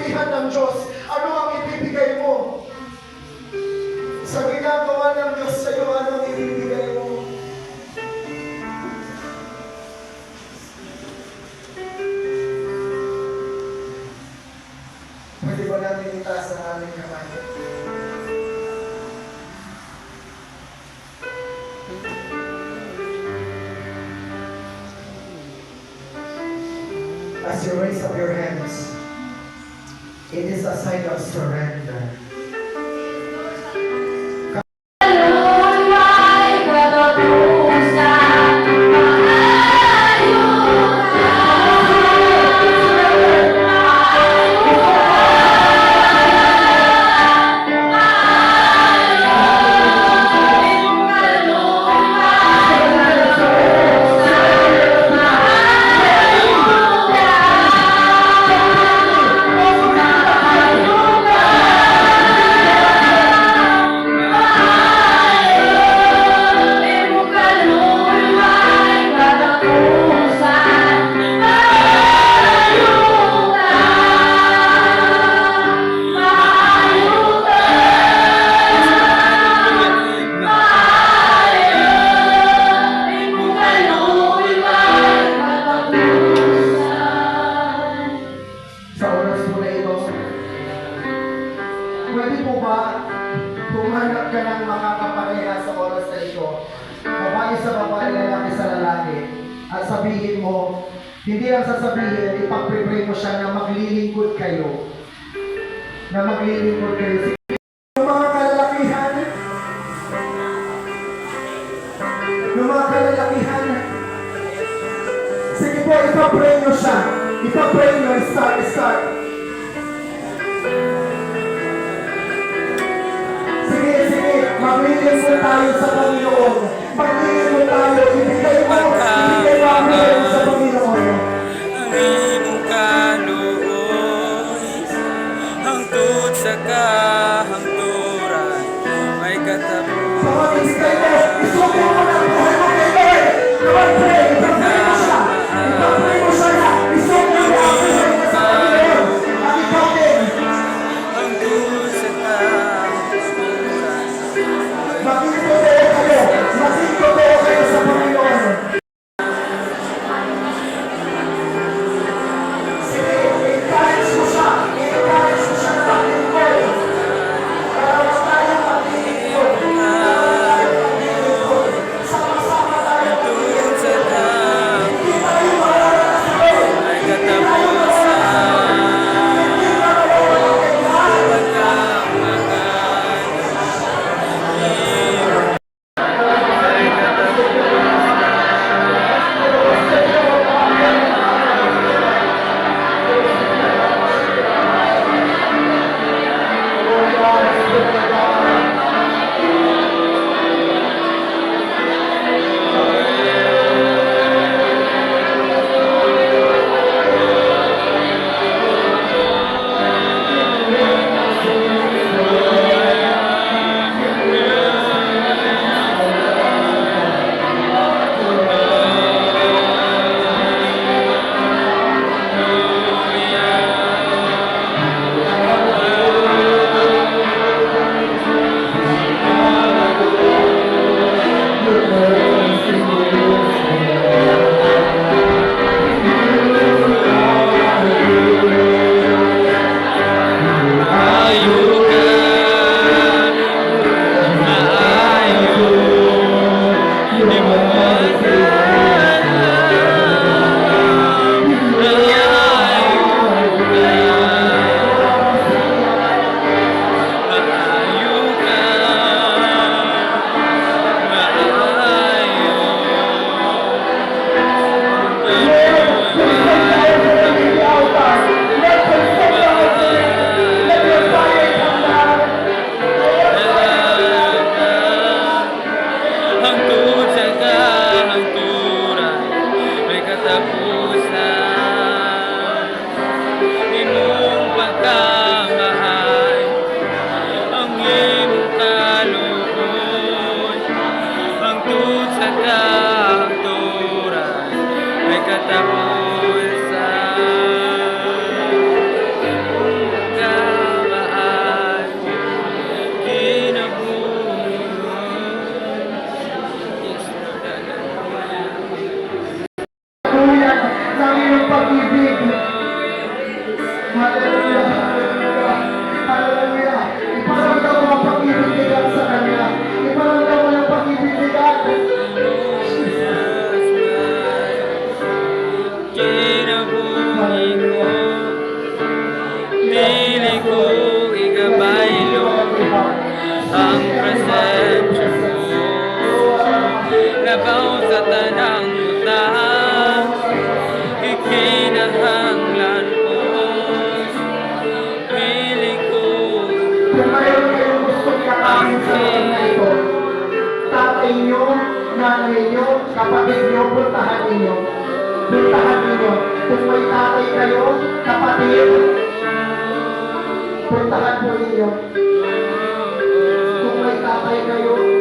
kapangyarihan ng Diyos, ano ang ibibigay mo? Sa ginagawa ng Diyos sa iyo, ano ang ibibigay mo? Pwede ba natin itaas ang aming kamay? As you raise up your hands, it is a sign of surrender. Pwede po ba humanap ka ng mga kapareha sa oras na ito, babae sa babae, lalaki sa lalaki, at sabihin mo, hindi lang sasabihin, ipag-pray mo siya na maglilingkod kayo. Na maglilingkod kayo. Yung mga kalalakihan, sige po, ipag-pray nyo siya. Ipag-pray nyo, start. Maglilingkod tayo sa Panginoon. Maglilingkod tayo. Ibigay mo ang Panginoon sa Panginoon. Ang iyong kaloob, hangtod sa kahangturan, may katapusan. Sa mga ibigay mo, isuko mo na ang buhay mo kay Lord. Ipag-pray mo siya. Ipag-pray mo siya na. Isuko mo na ang buhay mo sa Panginoon. At ikaw din. Hangtod sa kahangturan. Maging totoo kayo sa Panginoon. Sige, encourage mo siya na maglingkod. Para tayo maglingkod. Sama-sama tayo maglingkod. Hindi tayo makakasabay. May katapusan. Hindi ka mawawala kay lahat. Katapusan. ninyo, nanay ninyo, kapatid ninyo, puntahan ninyo. Puntahan ninyo. Kung may tatay kayo, kapatid, puntahan po ninyo. Kung may tatay kayo,